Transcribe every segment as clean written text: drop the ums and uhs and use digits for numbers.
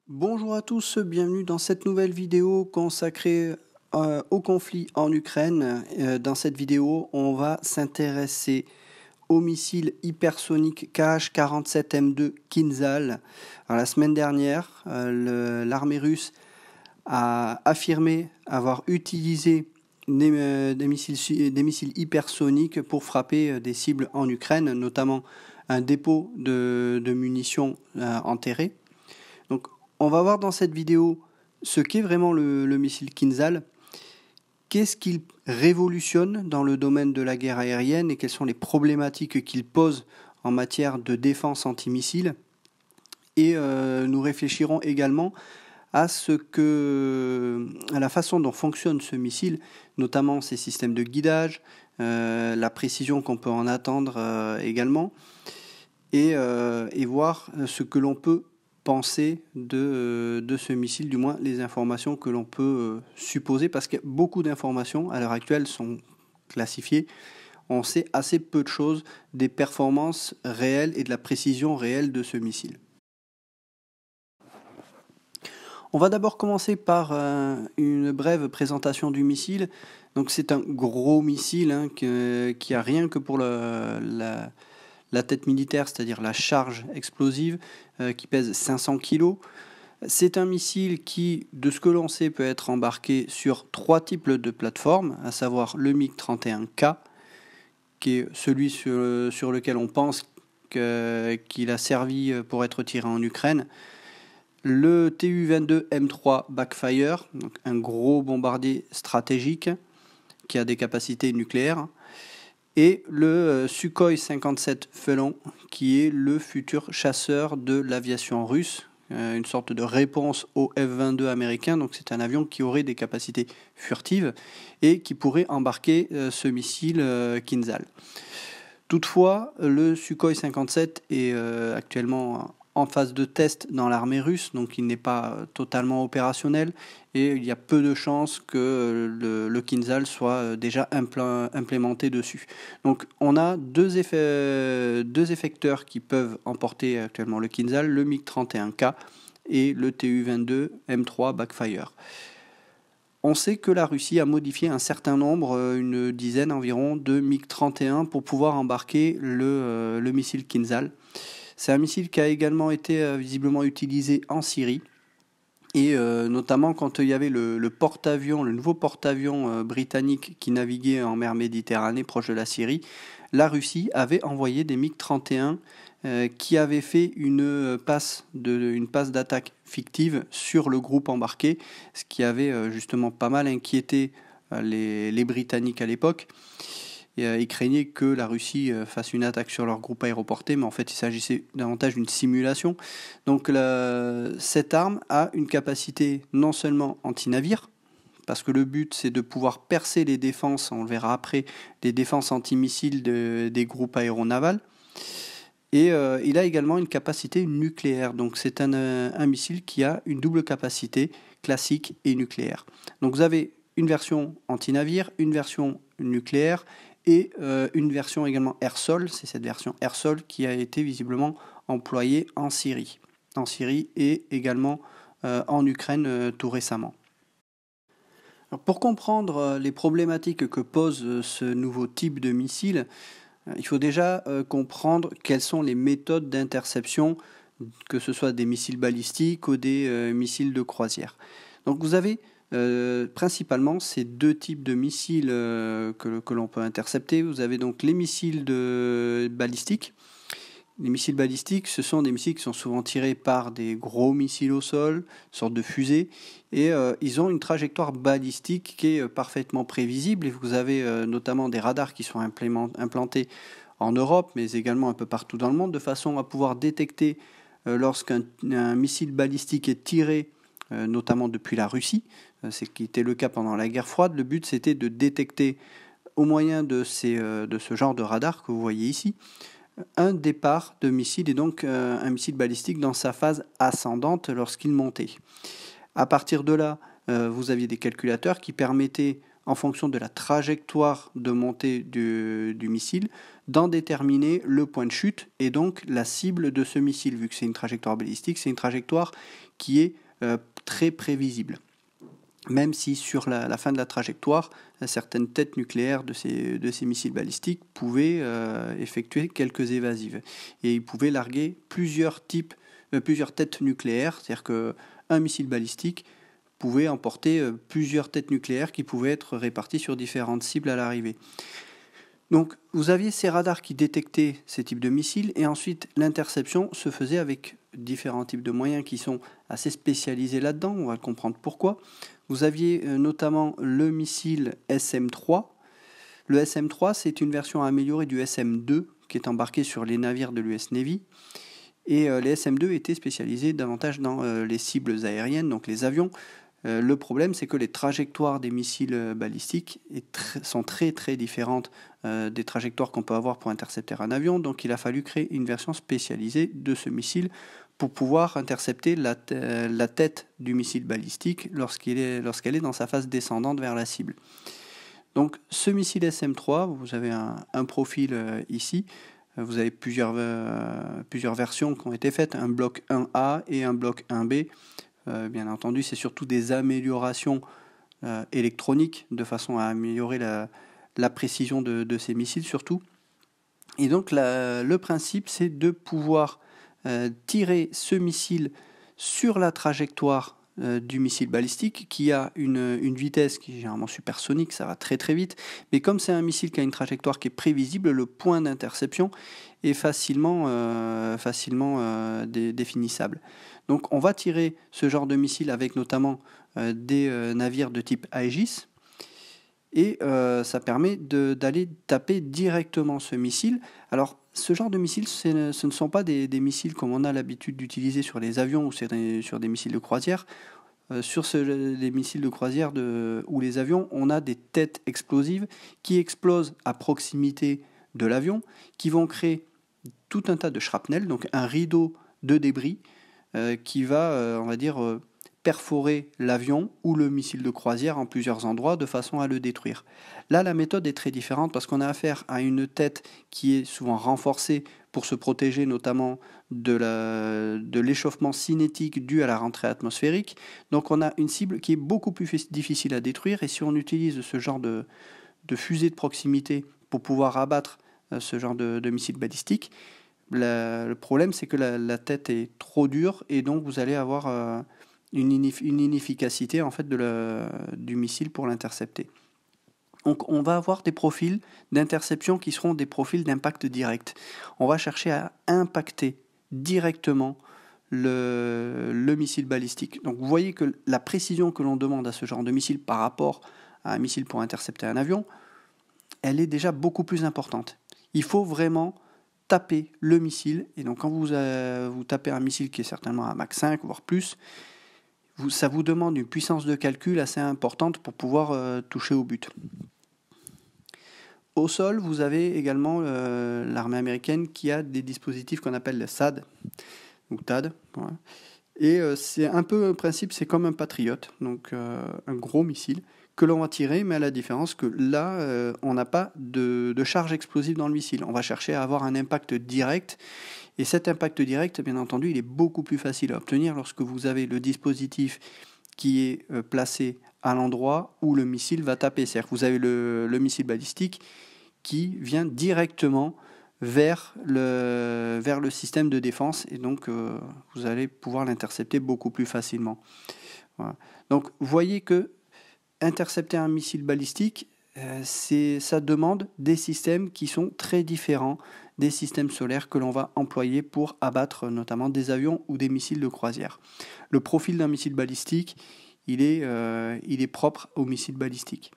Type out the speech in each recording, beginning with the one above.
Bonjour à tous, bienvenue dans cette nouvelle vidéo consacrée au conflit en Ukraine. Dans cette vidéo, on va s'intéresser au missile hypersonique Kh-47M2 Kinzhal. Alors, la semaine dernière, l'armée russe a affirmé avoir utilisé des missiles hypersoniques pour frapper des cibles en Ukraine, notamment un dépôt de munitions enterré. Donc, on va voir dans cette vidéo ce qu'est vraiment le missile Kinzhal, qu'est-ce qu'il révolutionne dans le domaine de la guerre aérienne et quelles sont les problématiques qu'il pose en matière de défense antimissile. Et nous réfléchirons également à la façon dont fonctionne ce missile, notamment ses systèmes de guidage, la précision qu'on peut en attendre également, et voir ce que l'on peut penser de ce missile, du moins les informations que l'on peut supposer, parce que beaucoup d'informations à l'heure actuelle sont classifiées. On sait assez peu de choses des performances réelles et de la précision réelle de ce missile. On va d'abord commencer par une brève présentation du missile. Donc c'est un gros missile qui a rien que pour la tête militaire, c'est-à-dire la charge explosive, qui pèse 500 kg. C'est un missile qui, de ce que l'on sait, peut être embarqué sur 3 types de plateformes, à savoir le MiG-31K, qui est celui sur lequel on pense qu'il a servi pour être tiré en Ukraine, le Tu-22 M3 Backfire, donc un gros bombardier stratégique qui a des capacités nucléaires, et le Sukhoi 57 Felon, qui est le futur chasseur de l'aviation russe, une sorte de réponse au F-22 américain. Donc c'est un avion qui aurait des capacités furtives et qui pourrait embarquer ce missile Kinzhal. Toutefois, le Sukhoi 57 est actuellement en phase de test dans l'armée russe, donc il n'est pas totalement opérationnel et il y a peu de chances que le Kinzhal soit déjà implémenté dessus. Donc on a deux effecteurs qui peuvent emporter actuellement le Kinzhal, le MiG-31K et le Tu-22 M3 Backfire. On sait que la Russie a modifié un certain nombre, une dizaine environ, de MiG-31 pour pouvoir embarquer le missile Kinzhal. C'est un missile qui a également été visiblement utilisé en Syrie, et notamment quand il y avait le nouveau porte-avions britannique qui naviguait en mer Méditerranée proche de la Syrie, la Russie avait envoyé des MiG-31 qui avaient fait une passe d'attaque fictive sur le groupe embarqué, ce qui avait justement pas mal inquiété les Britanniques à l'époque. Ils craignaient que la Russie fasse une attaque sur leur groupe aéroporté, mais en fait il s'agissait davantage d'une simulation. Donc cette arme a une capacité non seulement anti-navire, parce que le but c'est de pouvoir percer les défenses, on le verra après, les défenses antimissiles des groupes aéronavals, et il a également une capacité nucléaire. Donc c'est un missile qui a une double capacité, classique et nucléaire. Donc vous avez une version anti-navire, une version nucléaire, et une version également air-sol. C'est cette version air-sol qui a été visiblement employée en Syrie et également en Ukraine tout récemment. Alors, pour comprendre les problématiques que pose ce nouveau type de missile, il faut déjà comprendre quelles sont les méthodes d'interception, que ce soit des missiles balistiques ou des missiles de croisière. Donc vous avez principalement ces deux types de missiles que l'on peut intercepter. Vous avez donc les missiles balistiques. Les missiles balistiques, ce sont des missiles qui sont souvent tirés par des gros missiles au sol, sorte de fusée, et ils ont une trajectoire balistique qui est parfaitement prévisible. Et vous avez notamment des radars qui sont implantés en Europe, mais également un peu partout dans le monde, de façon à pouvoir détecter lorsqu'un missile balistique est tiré, notamment depuis la Russie. C'est ce qui était le cas pendant la guerre froide. Le but, c'était de détecter, au moyen de ce genre de radar que vous voyez ici, un départ de missile, et donc un missile balistique dans sa phase ascendante lorsqu'il montait. À partir de là, vous aviez des calculateurs qui permettaient, en fonction de la trajectoire de montée du missile, d'en déterminer le point de chute et donc la cible de ce missile. Vu que c'est une trajectoire balistique, c'est une trajectoire qui est très prévisible. Même si sur la fin de la trajectoire, certaines têtes nucléaires de ces missiles balistiques pouvaient effectuer quelques évasives. Et ils pouvaient larguer plusieurs têtes nucléaires, c'est-à-dire qu'un missile balistique pouvait emporter plusieurs têtes nucléaires qui pouvaient être réparties sur différentes cibles à l'arrivée. Donc vous aviez ces radars qui détectaient ces types de missiles et ensuite l'interception se faisait avec différents types de moyens qui sont assez spécialisés là-dedans, on va le comprendre pourquoi. Vous aviez notamment le missile SM-3. Le SM-3, c'est une version améliorée du SM-2 qui est embarqué sur les navires de l'US Navy. Et les SM-2 étaient spécialisés davantage dans les cibles aériennes, donc les avions. Le problème, c'est que les trajectoires des missiles balistiques sont très très différentes des trajectoires qu'on peut avoir pour intercepter un avion. Donc il a fallu créer une version spécialisée de ce missile pour pouvoir intercepter la tête du missile balistique lorsqu'elle est dans sa phase descendante vers la cible. Donc ce missile SM-3, vous avez un profil ici. Vous avez plusieurs versions qui ont été faites, un bloc 1A et un bloc 1B. Bien entendu, c'est surtout des améliorations électroniques de façon à améliorer la précision de ces missiles surtout. Et donc le principe, c'est de pouvoir tirer ce missile sur la trajectoire du missile balistique qui a une vitesse qui est généralement supersonique, ça va très très vite, mais comme c'est un missile qui a une trajectoire qui est prévisible, le point d'interception est facilement définissable. Donc on va tirer ce genre de missile avec notamment des navires de type Aegis, et ça permet d'aller taper directement ce missile. Alors ce genre de missiles, ce ne sont pas des missiles comme on a l'habitude d'utiliser sur les avions ou sur des missiles de croisière. Les missiles de croisière ou les avions, on a des têtes explosives qui explosent à proximité de l'avion, qui vont créer tout un tas de shrapnel, donc un rideau de débris qui va, on va dire, perforer l'avion ou le missile de croisière en plusieurs endroits de façon à le détruire. Là, la méthode est très différente parce qu'on a affaire à une tête qui est souvent renforcée pour se protéger notamment de l'échauffement cinétique dû à la rentrée atmosphérique. Donc on a une cible qui est beaucoup plus difficile à détruire, et si on utilise ce genre de fusée de proximité pour pouvoir abattre ce genre de missile balistique, le problème c'est que la tête est trop dure et donc vous allez avoir une inefficacité en fait du missile pour l'intercepter. Donc on va avoir des profils d'interception qui seront des profils d'impact direct. On va chercher à impacter directement le missile balistique. Donc vous voyez que la précision que l'on demande à ce genre de missile par rapport à un missile pour intercepter un avion, elle est déjà beaucoup plus importante. Il faut vraiment taper le missile, et donc quand vous tapez un missile qui est certainement à Mach 5 voire plus, ça vous demande une puissance de calcul assez importante pour pouvoir toucher au but. Au sol, vous avez également l'armée américaine qui a des dispositifs qu'on appelle le SAD, ou TAD. Voilà. Et c'est un peu un principe, c'est comme un Patriot, donc un gros missile que l'on va tirer, mais à la différence que là, on n'a pas de charge explosive dans le missile. On va chercher à avoir un impact direct. Et cet impact direct, bien entendu, il est beaucoup plus facile à obtenir lorsque vous avez le dispositif qui est placé à l'endroit où le missile va taper. C'est-à-dire que vous avez le missile balistique qui vient directement vers le système de défense, et donc vous allez pouvoir l'intercepter beaucoup plus facilement. Voilà. Donc vous voyez que intercepter un missile balistique, ça demande des systèmes qui sont très différents des systèmes solaires que l'on va employer pour abattre notamment des avions ou des missiles de croisière. Le profil d'un missile balistique, il est propre aux missiles balistiques.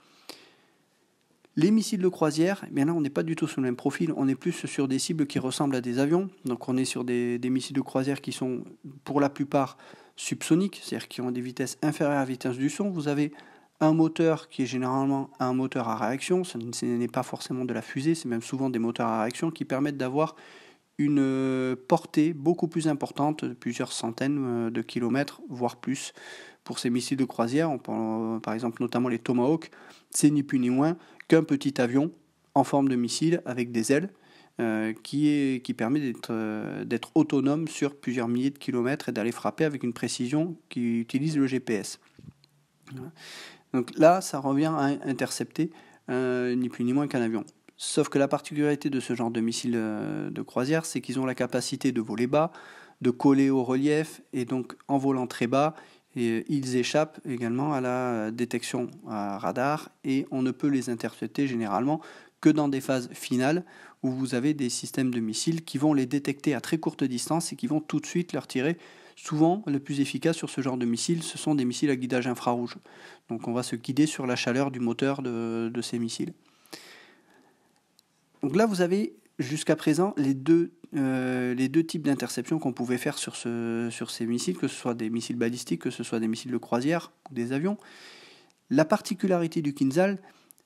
Les missiles de croisière, eh bien là on n'est pas du tout sur le même profil, on est plus sur des cibles qui ressemblent à des avions, donc on est sur des missiles de croisière qui sont pour la plupart subsoniques, c'est-à-dire qui ont des vitesses inférieures à la vitesse du son. Vous avez un moteur qui est généralement un moteur à réaction, ce n'est pas forcément de la fusée, c'est même souvent des moteurs à réaction qui permettent d'avoir une portée beaucoup plus importante, de plusieurs centaines de kilomètres, voire plus, pour ces missiles de croisière. Par exemple, notamment les Tomahawk, c'est ni plus ni moins qu'un petit avion en forme de missile avec des ailes qui permet d'être autonome sur plusieurs milliers de kilomètres et d'aller frapper avec une précision qui utilise le GPS. Donc là, ça revient à intercepter ni plus ni moins qu'un avion. Sauf que la particularité de ce genre de missiles de croisière, c'est qu'ils ont la capacité de voler bas, de coller au relief, et donc en volant très bas, ils échappent également à la détection à radar, et on ne peut les intercepter généralement que dans des phases finales où vous avez des systèmes de missiles qui vont les détecter à très courte distance et qui vont tout de suite leur tirer. Souvent, le plus efficace sur ce genre de missiles, ce sont des missiles à guidage infrarouge. Donc on va se guider sur la chaleur du moteur de ces missiles. Donc là, vous avez jusqu'à présent les deux types d'interception qu'on pouvait faire sur ces missiles, que ce soit des missiles balistiques, que ce soit des missiles de croisière ou des avions. La particularité du Kinzhal,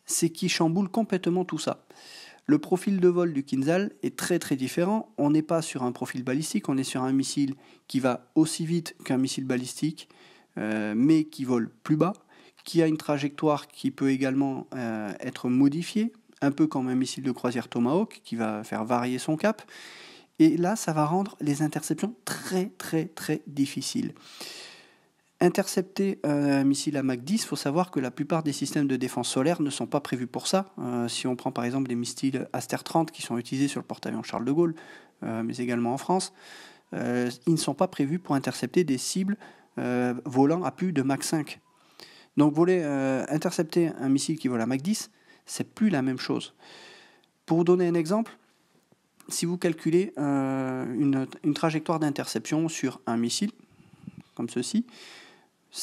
c'est qu'il chamboule complètement tout ça. Le profil de vol du Kinzhal est très très différent. On n'est pas sur un profil balistique, on est sur un missile qui va aussi vite qu'un missile balistique, mais qui vole plus bas, qui a une trajectoire qui peut également être modifiée, un peu comme un missile de croisière Tomahawk, qui va faire varier son cap. Et là, ça va rendre les interceptions très très très difficiles. Intercepter un missile à Mach 10, il faut savoir que la plupart des systèmes de défense solaire ne sont pas prévus pour ça. Si on prend par exemple les missiles Aster 30 qui sont utilisés sur le porte-avions Charles de Gaulle, mais également en France, ils ne sont pas prévus pour intercepter des cibles volant à plus de Mach 5. Donc intercepter un missile qui vole à Mach 10, c'est plus la même chose. Pour vous donner un exemple, si vous calculez une trajectoire d'interception sur un missile, comme ceci,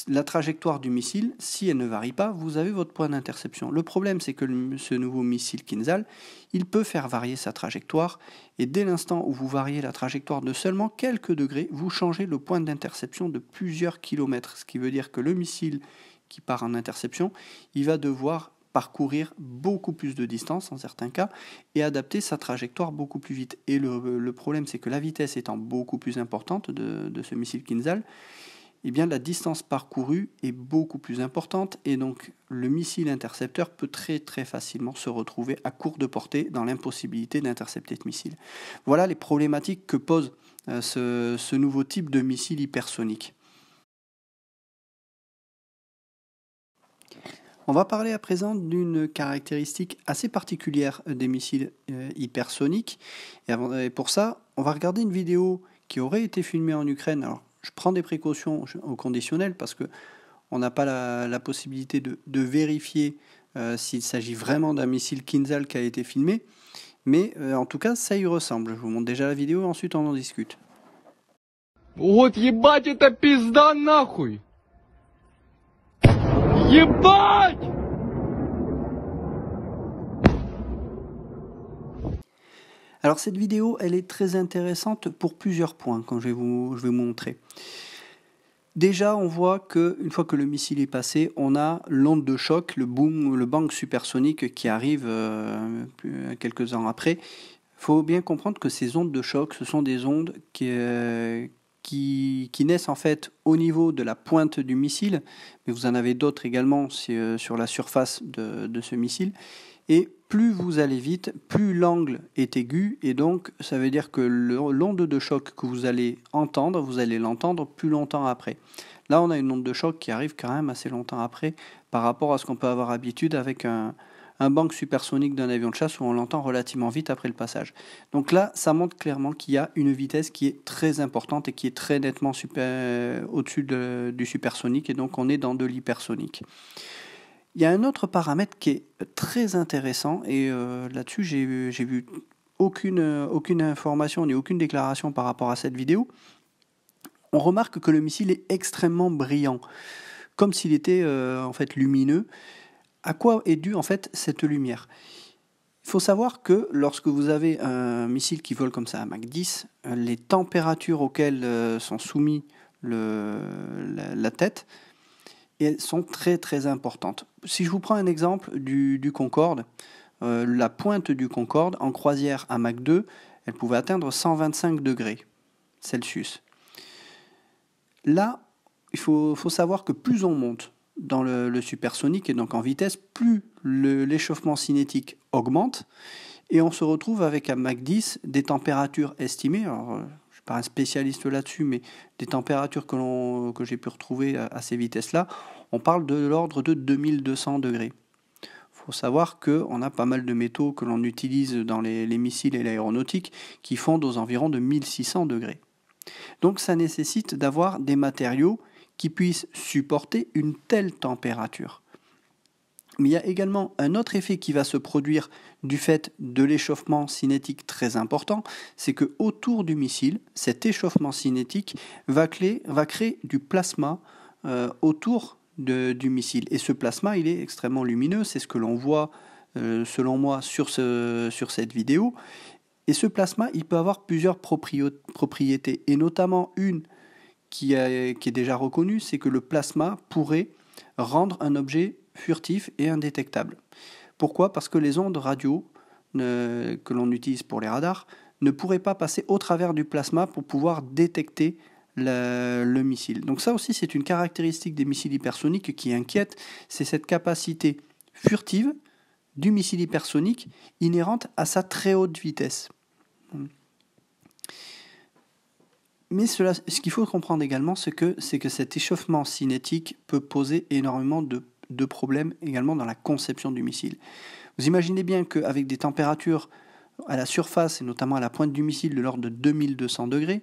la trajectoire du missile, si elle ne varie pas, vous avez votre point d'interception. Le problème, c'est que ce nouveau missile Kinzhal, il peut faire varier sa trajectoire, et dès l'instant où vous variez la trajectoire de seulement quelques degrés, vous changez le point d'interception de plusieurs kilomètres, ce qui veut dire que le missile qui part en interception, il va devoir parcourir beaucoup plus de distance en certains cas et adapter sa trajectoire beaucoup plus vite. Et le problème, c'est que la vitesse étant beaucoup plus importante de ce missile Kinzhal, eh bien, la distance parcourue est beaucoup plus importante et donc le missile intercepteur peut très très facilement se retrouver à court de portée dans l'impossibilité d'intercepter ce missile. Voilà les problématiques que pose ce nouveau type de missile hypersonique. On va parler à présent d'une caractéristique assez particulière des missiles hypersoniques. Et pour ça, on va regarder une vidéo qui aurait été filmée en Ukraine. Alors, je prends des précautions au conditionnel parce qu'on n'a pas la possibilité de vérifier s'il s'agit vraiment d'un missile Kinzhal qui a été filmé. Mais en tout cas, ça y ressemble. Je vous montre déjà la vidéo, ensuite on en discute. Вот ебать это пизда нахуй! Ебать! Alors cette vidéo, elle est très intéressante pour plusieurs points, quand je vais vous montrer. Déjà, on voit qu'une fois que le missile est passé, on a l'onde de choc, le boom, le bang supersonique qui arrive quelques ans après. Il faut bien comprendre que ces ondes de choc, ce sont des ondes qui naissent en fait au niveau de la pointe du missile, mais vous en avez d'autres également sur la surface de ce missile. Et plus vous allez vite, plus l'angle est aigu, et donc ça veut dire que l'onde de choc que vous allez l'entendre plus longtemps après. Là, on a une onde de choc qui arrive quand même assez longtemps après, par rapport à ce qu'on peut avoir habitude avec un bang supersonique d'un avion de chasse où on l'entend relativement vite après le passage. Donc là, ça montre clairement qu'il y a une vitesse qui est très importante et qui est très nettement au-dessus du supersonique, et donc on est dans de l'hypersonique. Il y a un autre paramètre qui est très intéressant, et là-dessus j'ai vu aucune information ni aucune déclaration par rapport à cette vidéo. On remarque que le missile est extrêmement brillant, comme s'il était en fait lumineux. À quoi est due en fait cette lumière ? Il faut savoir que lorsque vous avez un missile qui vole comme ça à Mach 10, les températures auxquelles sont soumis la tête, et elles sont très très importantes. Si je vous prends un exemple du Concorde, la pointe du Concorde en croisière à Mach 2, elle pouvait atteindre 125 degrés Celsius. Là, il faut savoir que plus on monte dans le supersonique et donc en vitesse, plus l'échauffement cinétique augmente et on se retrouve avec à Mach 10 des températures estimées. Alors, je ne suis pas un spécialiste là-dessus, mais des températures que j'ai pu retrouver à ces vitesses-là, on parle de l'ordre de 2200 degrés. Il faut savoir qu'on a pas mal de métaux que l'on utilise dans les missiles et l'aéronautique qui fondent aux environs de 1600 degrés. Donc ça nécessite d'avoir des matériaux qui puissent supporter une telle température. Mais il y a également un autre effet qui va se produire du fait de l'échauffement cinétique très important, c'est que autour du missile, cet échauffement cinétique va créer du plasma autour du missile. Et ce plasma, il est extrêmement lumineux, c'est ce que l'on voit selon moi sur cette vidéo. Et ce plasma, il peut avoir plusieurs propriétés, et notamment une qui est déjà reconnue, c'est que le plasma pourrait rendre un objet furtif et indétectable. Pourquoi ? Parce que les ondes radio que l'on utilise pour les radars ne pourraient pas passer au travers du plasma pour pouvoir détecter le missile. Donc ça aussi, c'est une caractéristique des missiles hypersoniques qui inquiète, c'est cette capacité furtive du missile hypersonique inhérente à sa très haute vitesse. Mais ce qu'il faut comprendre également, c'est que cet échauffement cinétique peut poser énormément de problèmes également dans la conception du missile. Vous imaginez bien qu'avec des températures à la surface et notamment à la pointe du missile de l'ordre de 2200 degrés,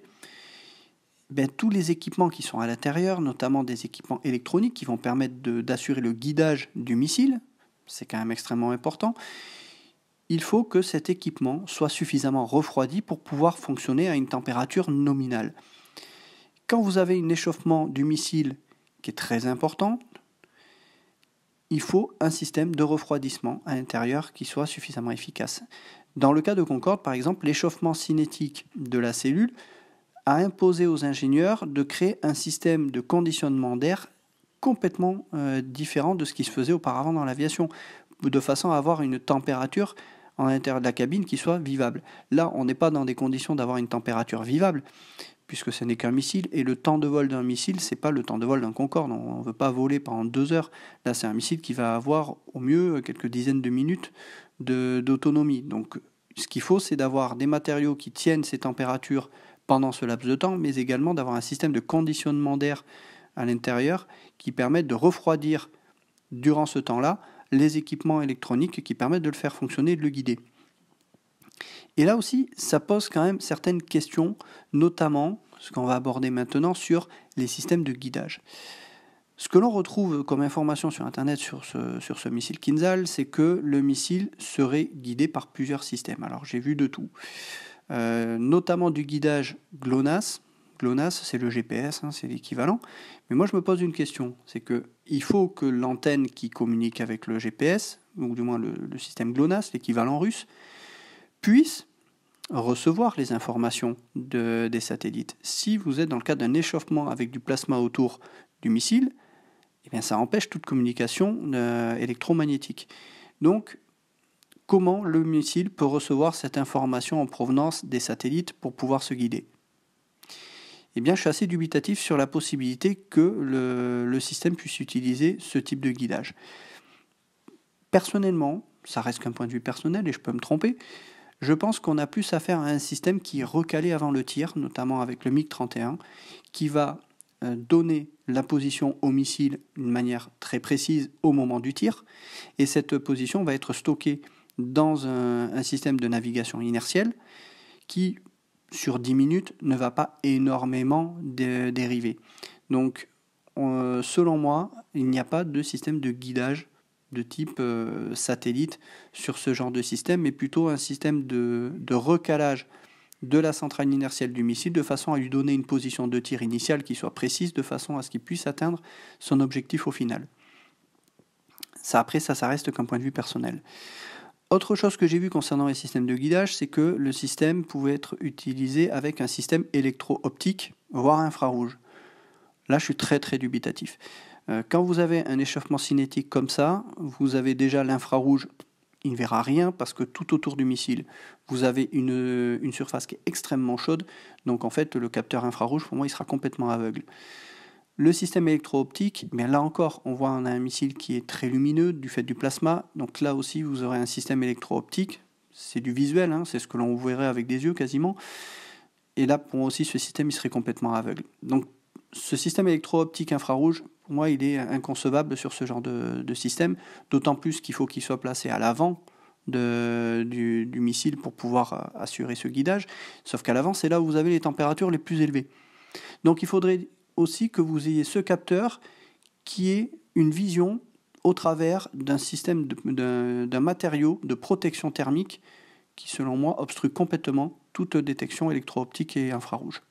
tous les équipements qui sont à l'intérieur, notamment des équipements électroniques qui vont permettre d'assurer le guidage du missile, c'est quand même extrêmement important, il faut que cet équipement soit suffisamment refroidi pour pouvoir fonctionner à une température nominale. Quand vous avez un échauffement du missile qui est très important, il faut un système de refroidissement à l'intérieur qui soit suffisamment efficace. Dans le cas de Concorde, par exemple, l'échauffement cinétique de la cellule a imposé aux ingénieurs de créer un système de conditionnement d'air complètement différent de ce qui se faisait auparavant dans l'aviation, de façon à avoir une température en l'intérieur de la cabine qui soit vivable. Là, on n'est pas dans des conditions d'avoir une température vivable, puisque ce n'est qu'un missile, et le temps de vol d'un missile, c'est pas le temps de vol d'un Concorde. On ne veut pas voler pendant 2 heures. Là, c'est un missile qui va avoir au mieux quelques dizaines de minutes d'autonomie. Donc, ce qu'il faut, c'est d'avoir des matériaux qui tiennent ces températures pendant ce laps de temps, mais également d'avoir un système de conditionnement d'air à l'intérieur qui permette de refroidir durant ce temps-là les équipements électroniques qui permettent de le faire fonctionner et de le guider. Et là aussi, ça pose quand même certaines questions, notamment ce qu'on va aborder maintenant sur les systèmes de guidage. Ce que l'on retrouve comme information sur Internet sur ce missile Kinzhal, c'est que le missile serait guidé par plusieurs systèmes. Alors j'ai vu de tout, notamment du guidage GLONASS. GLONASS, c'est le GPS, c'est l'équivalent. Mais moi, je me pose une question, c'est qu'il faut que l'antenne qui communique avec le GPS, ou du moins le système GLONASS, l'équivalent russe, puisse recevoir les informations des satellites. Si vous êtes dans le cadre d'un échauffement avec du plasma autour du missile, eh bien, ça empêche toute communication électromagnétique. Donc, comment le missile peut recevoir cette information en provenance des satellites pour pouvoir se guider ? Eh bien, je suis assez dubitatif sur la possibilité que le système puisse utiliser ce type de guidage. Personnellement, ça reste qu'un point de vue personnel et je peux me tromper, je pense qu'on a plus affaire à un système qui est recalé avant le tir, notamment avec le MiG-31, qui va donner la position au missile d'une manière très précise au moment du tir, et cette position va être stockée dans un système de navigation inertielle qui, sur 10 minutes, ne va pas énormément dériver. Donc, selon moi, il n'y a pas de système de guidage de type satellite sur ce genre de système, mais plutôt un système de recalage de la centrale inertielle du missile de façon à lui donner une position de tir initiale qui soit précise, de façon à ce qu'il puisse atteindre son objectif au final. Ça reste qu'un point de vue personnel. Autre chose que j'ai vu concernant les systèmes de guidage, c'est que le système pouvait être utilisé avec un système électro-optique, voire infrarouge. Là, je suis très très dubitatif. Quand vous avez un échauffement cinétique comme ça, vous avez déjà l'infrarouge il ne verra rien parce que tout autour du missile, vous avez une surface qui est extrêmement chaude. Donc en fait, le capteur infrarouge, pour moi, il sera complètement aveugle. Le système électro-optique, mais là encore, on a un missile qui est très lumineux du fait du plasma. Donc là aussi, vous aurez un système électro-optique. C'est du visuel, hein, c'est ce que l'on verrait avec des yeux quasiment. Et là, pour moi aussi, ce système, il serait complètement aveugle. Donc ce système électro-optique infrarouge, pour moi, il est inconcevable sur ce genre de système, d'autant plus qu'il faut qu'il soit placé à l'avant du missile pour pouvoir assurer ce guidage. Sauf qu'à l'avant, c'est là où vous avez les températures les plus élevées. Donc il faudrait aussi que vous ayez ce capteur qui ait une vision au travers d'un système, d'un matériau de protection thermique qui, selon moi, obstrue complètement toute détection électro-optique et infrarouge.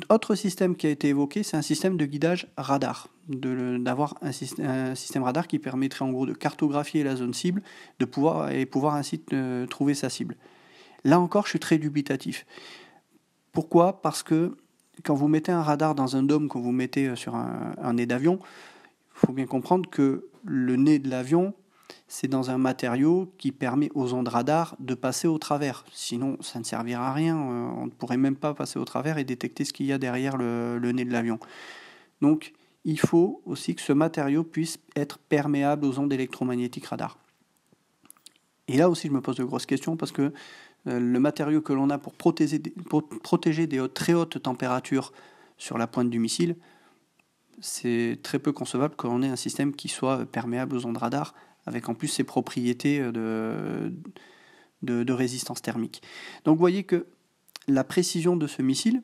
Autre système qui a été évoqué, c'est un système de guidage radar. D'avoir un système radar qui permettrait en gros de cartographier la zone cible de pouvoir ainsi trouver sa cible. Là encore, je suis très dubitatif. Pourquoi ? Parce que quand vous mettez un radar dans un dôme, quand vous mettez sur un nez d'avion, il faut bien comprendre que le nez de l'avion, c'est dans un matériau qui permet aux ondes radar de passer au travers. Sinon, ça ne servira à rien. On ne pourrait même pas passer au travers et détecter ce qu'il y a derrière le nez de l'avion. Donc, il faut aussi que ce matériau puisse être perméable aux ondes électromagnétiques radar. Et là aussi, je me pose de grosses questions parce que le matériau que l'on a pour protéger des très hautes températures sur la pointe du missile, c'est très peu concevable qu'on ait un système qui soit perméable aux ondes radar, avec en plus ses propriétés de résistance thermique. Donc vous voyez que la précision de ce missile,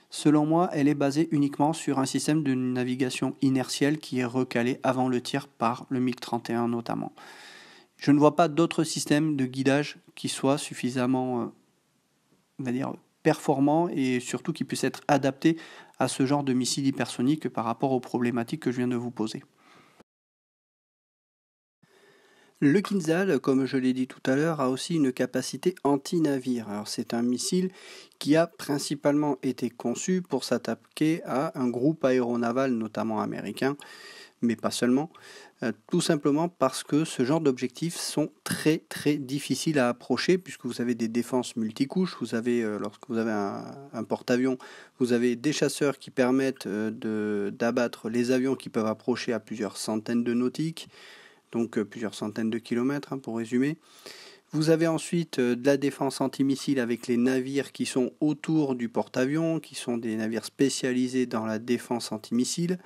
selon moi, elle est basée uniquement sur un système de navigation inertielle qui est recalé avant le tir par le MiG-31 notamment. Je ne vois pas d'autres systèmes de guidage qui soient suffisamment, on va dire, performants et surtout qui puissent être adaptés à ce genre de missile hypersonique par rapport aux problématiques que je viens de vous poser. Le Kinzhal, comme je l'ai dit tout à l'heure, a aussi une capacité anti-navire. Alors c'est un missile qui a principalement été conçu pour s'attaquer à un groupe aéronaval, notamment américain, mais pas seulement, tout simplement parce que ce genre d'objectifs sont très très difficiles à approcher puisque vous avez des défenses multicouches, vous avez, lorsque vous avez un porte-avions, vous avez des chasseurs qui permettent d'abattre les avions qui peuvent approcher à plusieurs centaines de nautiques, donc plusieurs centaines de kilomètres pour résumer. Vous avez ensuite de la défense antimissile avec les navires qui sont autour du porte-avions, qui sont des navires spécialisés dans la défense antimissile.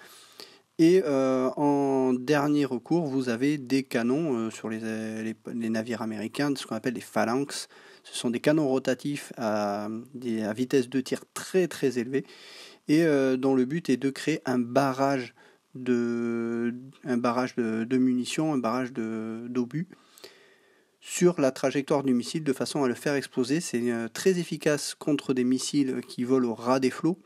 Et en dernier recours, vous avez des canons sur les navires américains, ce qu'on appelle les phalanx. Ce sont des canons rotatifs à vitesse de tir très très élevée et dont le but est de créer un barrage de munitions, un barrage d'obus sur la trajectoire du missile de façon à le faire exploser. C'est très efficace contre des missiles qui volent au ras des flots.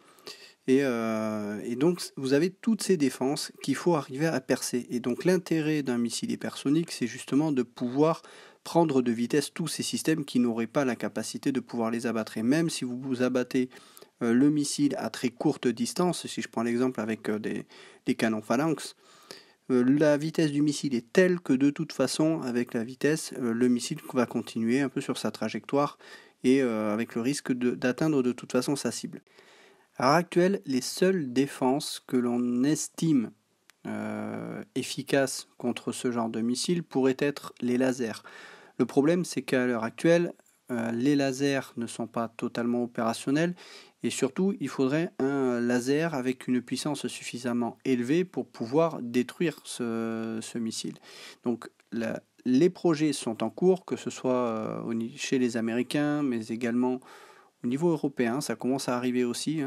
Et donc vous avez toutes ces défenses qu'il faut arriver à percer. Et donc l'intérêt d'un missile hypersonique, c'est justement de pouvoir prendre de vitesse tous ces systèmes qui n'auraient pas la capacité de pouvoir les abattre. Et même si vous abattez le missile à très courte distance, si je prends l'exemple avec des canons phalanx, la vitesse du missile est telle que de toute façon, avec la vitesse, le missile va continuer un peu sur sa trajectoire et avec le risque d'atteindre de toute façon sa cible. À l'heure actuelle, les seules défenses que l'on estime efficaces contre ce genre de missile pourraient être les lasers. Le problème, c'est qu'à l'heure actuelle, les lasers ne sont pas totalement opérationnels et surtout, il faudrait un laser avec une puissance suffisamment élevée pour pouvoir détruire ce missile. Donc, les projets sont en cours, que ce soit chez les Américains, mais également au niveau européen, ça commence à arriver aussi,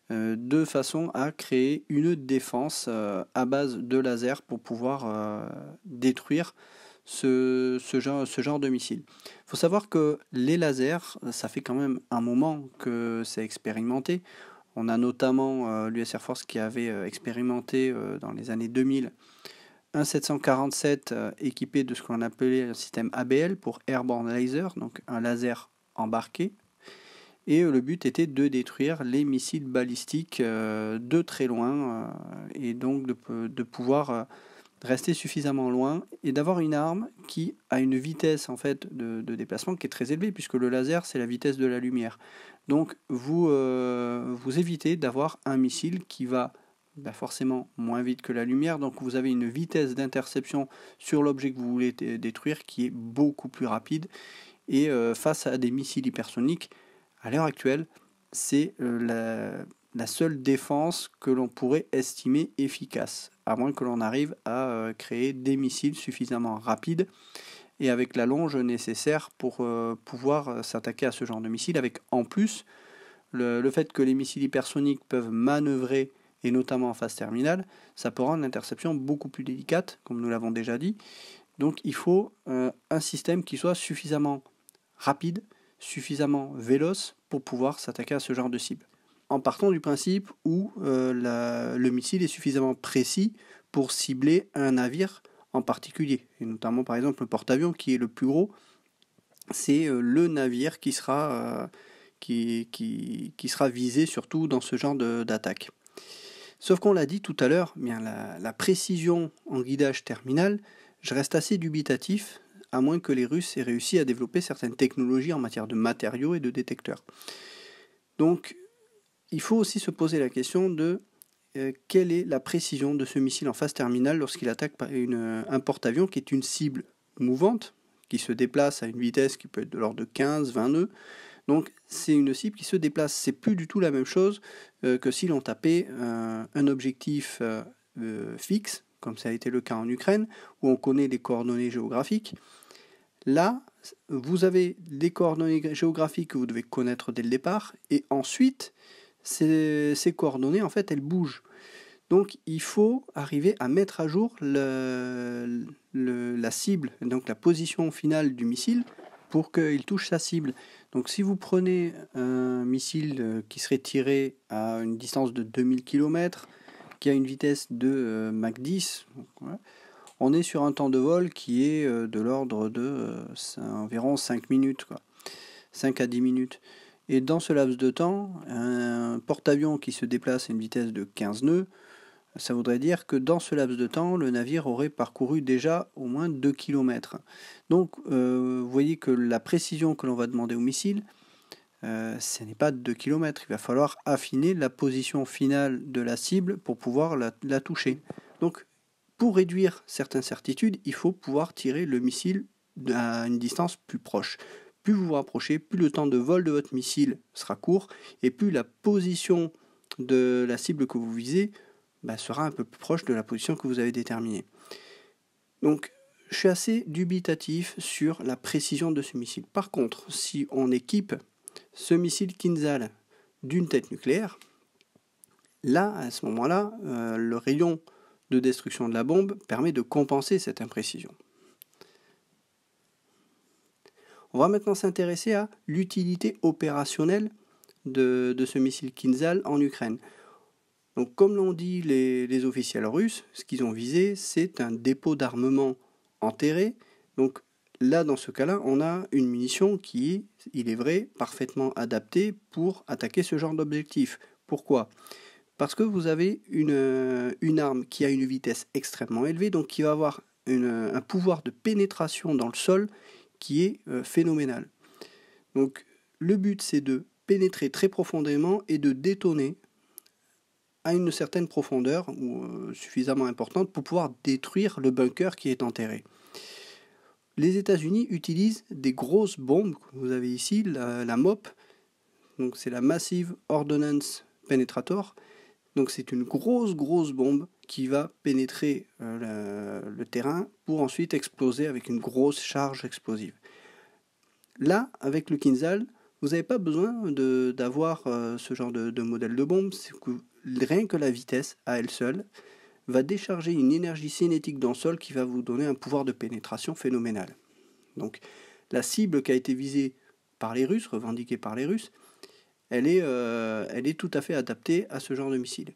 de façon à créer une défense à base de laser pour pouvoir détruire ce genre de missile. Il faut savoir que les lasers, ça fait quand même un moment que c'est expérimenté. On a notamment l'US Air Force qui avait expérimenté dans les années 2000 un 747 équipé de ce qu'on appelait un système ABL pour Airborne Laser, donc un laser embarqué. Et le but était de détruire les missiles balistiques de très loin et donc de pouvoir rester suffisamment loin et d'avoir une arme qui a une vitesse en fait de déplacement qui est très élevée, puisque le laser c'est la vitesse de la lumière. Donc vous évitez d'avoir un missile qui va forcément moins vite que la lumière, donc vous avez une vitesse d'interception sur l'objet que vous voulez détruire qui est beaucoup plus rapide, et face à des missiles hypersoniques, à l'heure actuelle, c'est la seule défense que l'on pourrait estimer efficace, à moins que l'on arrive à créer des missiles suffisamment rapides et avec la longe nécessaire pour pouvoir s'attaquer à ce genre de missiles, avec en plus le fait que les missiles hypersoniques peuvent manœuvrer, et notamment en phase terminale, ça peut rendre l'interception beaucoup plus délicate, comme nous l'avons déjà dit. Donc il faut un système qui soit suffisamment rapide, suffisamment véloce pour pouvoir s'attaquer à ce genre de cible. En partant du principe où le missile est suffisamment précis pour cibler un navire en particulier, et notamment par exemple le porte-avions qui est le plus gros, c'est le navire qui sera visé surtout dans ce genre d'attaque. Sauf qu'on l'a dit tout à l'heure, bien la précision en guidage terminal, je reste assez dubitatif, à moins que les Russes aient réussi à développer certaines technologies en matière de matériaux et de détecteurs. Donc, il faut aussi se poser la question de quelle est la précision de ce missile en phase terminale lorsqu'il attaque un porte-avions qui est une cible mouvante, qui se déplace à une vitesse qui peut être de l'ordre de 15-20 nœuds. Donc c'est une cible qui se déplace. C'est plus du tout la même chose que si l'on tapait un objectif fixe, comme ça a été le cas en Ukraine, où on connaît les coordonnées géographiques. Là, vous avez des coordonnées géographiques que vous devez connaître dès le départ, et ensuite, ces coordonnées, en fait, elles bougent. Donc il faut arriver à mettre à jour la cible, donc la position finale du missile, pour qu'il touche sa cible. Donc si vous prenez un missile qui serait tiré à une distance de 2000 km, qui a une vitesse de Mach 10, donc, voilà, on est sur un temps de vol qui est de l'ordre de environ 5 minutes, 5 à 10 minutes. Et dans ce laps de temps, un porte-avions qui se déplace à une vitesse de 15 nœuds, ça voudrait dire que dans ce laps de temps, le navire aurait parcouru déjà au moins 2 km. Donc, vous voyez que la précision que l'on va demander au missile, ce n'est pas de 2 km. Il va falloir affiner la position finale de la cible pour pouvoir la toucher. Donc, pour réduire certaines certitudes, il faut pouvoir tirer le missile à une distance plus proche. Plus vous vous rapprochez, plus le temps de vol de votre missile sera court, et plus la position de la cible que vous visez sera un peu plus proche de la position que vous avez déterminée. Donc, je suis assez dubitatif sur la précision de ce missile. Par contre, si on équipe ce missile Kinzhal d'une tête nucléaire, là, à ce moment-là, le rayon de destruction de la bombe permet de compenser cette imprécision. On va maintenant s'intéresser à l'utilité opérationnelle de ce missile Kinzhal en Ukraine. Donc, comme l'ont dit les officiels russes, ce qu'ils ont visé, c'est un dépôt d'armement enterré. Donc là, dans ce cas-là, on a une munition qui est, il est vrai, parfaitement adaptée pour attaquer ce genre d'objectif. Pourquoi ? Parce que vous avez une arme qui a une vitesse extrêmement élevée, donc qui va avoir un pouvoir de pénétration dans le sol qui est phénoménal. Donc le but, c'est de pénétrer très profondément et de détonner à une certaine profondeur ou suffisamment importante pour pouvoir détruire le bunker qui est enterré. Les États-Unis utilisent des grosses bombes. Vous avez ici la MOP, donc c'est la Massive Ordnance Penetrator. Donc c'est une grosse bombe qui va pénétrer le terrain pour ensuite exploser avec une grosse charge explosive. Là, avec le Kinzhal, vous n'avez pas besoin d'avoir ce genre de modèle de bombe. C'est que rien que la vitesse, à elle seule, va décharger une énergie cinétique dans le sol qui va vous donner un pouvoir de pénétration phénoménal. Donc la cible qui a été visée par les Russes, revendiquée par les Russes, elle est tout à fait adaptée à ce genre de missile.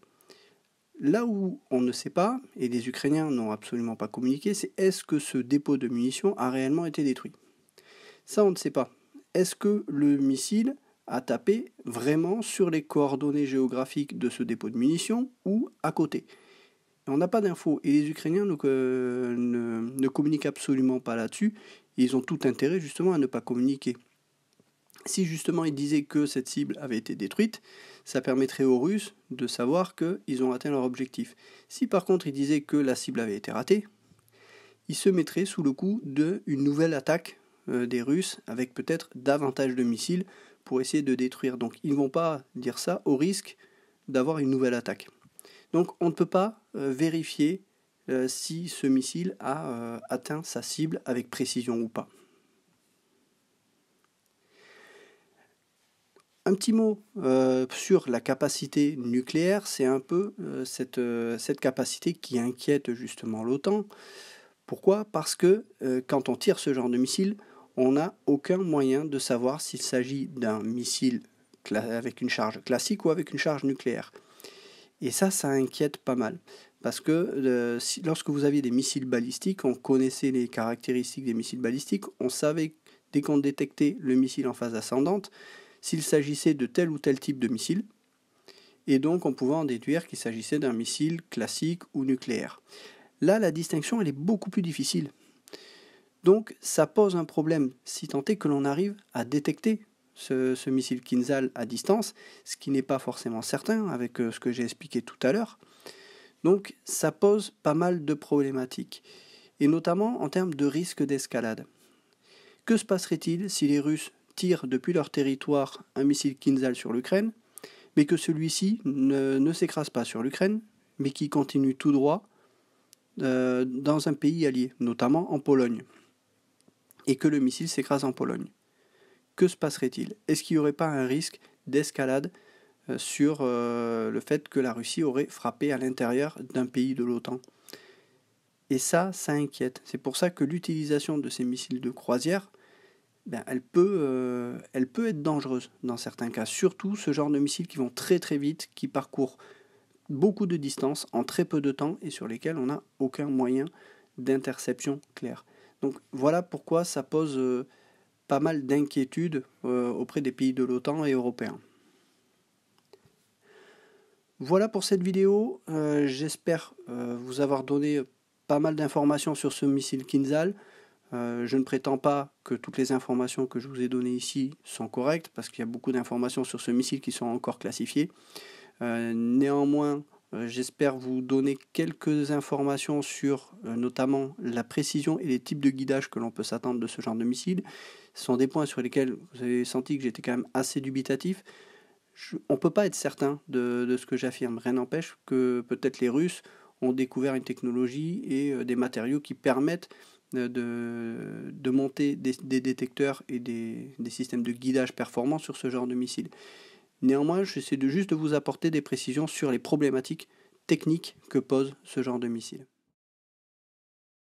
Là où on ne sait pas, et les Ukrainiens n'ont absolument pas communiqué, c'est est-ce que ce dépôt de munitions a réellement été détruit ? Ça, on ne sait pas. Est-ce que le missile a tapé vraiment sur les coordonnées géographiques de ce dépôt de munitions ou à côté ? Et on n'a pas d'infos. Et les Ukrainiens ne communiquent absolument pas là-dessus. Ils ont tout intérêt justement à ne pas communiquer. Si justement ils disaient que cette cible avait été détruite, ça permettrait aux Russes de savoir qu'ils ont atteint leur objectif. Si par contre ils disaient que la cible avait été ratée, ils se mettraient sous le coup d'une nouvelle attaque des Russes avec peut-être davantage de missiles pour essayer de détruire. Donc ils ne vont pas dire ça au risque d'avoir une nouvelle attaque. Donc on ne peut pas vérifier si ce missile a atteint sa cible avec précision ou pas. Un petit mot sur la capacité nucléaire, c'est un peu cette capacité qui inquiète justement l'OTAN. Pourquoi ? Parce que quand on tire ce genre de missile, on n'a aucun moyen de savoir s'il s'agit d'un missile avec une charge classique ou avec une charge nucléaire. Et ça inquiète pas mal. Parce que lorsque vous aviez des missiles balistiques, on connaissait les caractéristiques des missiles balistiques, on savait dès qu'on détectait le missile en phase ascendante, s'il s'agissait de tel ou tel type de missile, et donc on pouvait en déduire qu'il s'agissait d'un missile classique ou nucléaire. Là, la distinction, elle est beaucoup plus difficile. Donc, ça pose un problème, si tant est que l'on arrive à détecter ce missile Kinzhal à distance, ce qui n'est pas forcément certain avec ce que j'ai expliqué tout à l'heure. Donc, ça pose pas mal de problématiques, et notamment en termes de risque d'escalade. Que se passerait-il si les Russes tirent depuis leur territoire un missile Kinzhal sur l'Ukraine, mais que celui-ci ne s'écrase pas sur l'Ukraine, mais qui continue tout droit dans un pays allié, notamment en Pologne, et que le missile s'écrase en Pologne? Que se passerait-il? Est-ce qu'il n'y aurait pas un risque d'escalade sur le fait que la Russie aurait frappé à l'intérieur d'un pays de l'OTAN? Et ça inquiète. C'est pour ça que l'utilisation de ces missiles de croisière, elle peut être dangereuse dans certains cas. Surtout ce genre de missiles qui vont très très vite, qui parcourent beaucoup de distance en très peu de temps et sur lesquels on n'a aucun moyen d'interception clair. Donc voilà pourquoi ça pose pas mal d'inquiétudes auprès des pays de l'OTAN et européens. Voilà pour cette vidéo. J'espère vous avoir donné pas mal d'informations sur ce missile Kinzhal. Je ne prétends pas que toutes les informations que je vous ai données ici sont correctes, parce qu'il y a beaucoup d'informations sur ce missile qui sont encore classifiées. Néanmoins, j'espère vous donner quelques informations sur notamment la précision et les types de guidage que l'on peut s'attendre de ce genre de missile. Ce sont des points sur lesquels vous avez senti que j'étais quand même assez dubitatif. On ne peut pas être certain de ce que j'affirme. Rien n'empêche que peut-être les Russes ont découvert une technologie et des matériaux qui permettent de monter des détecteurs et des systèmes de guidage performants sur ce genre de missile. Néanmoins, j'essaie juste de vous apporter des précisions sur les problématiques techniques que pose ce genre de missile.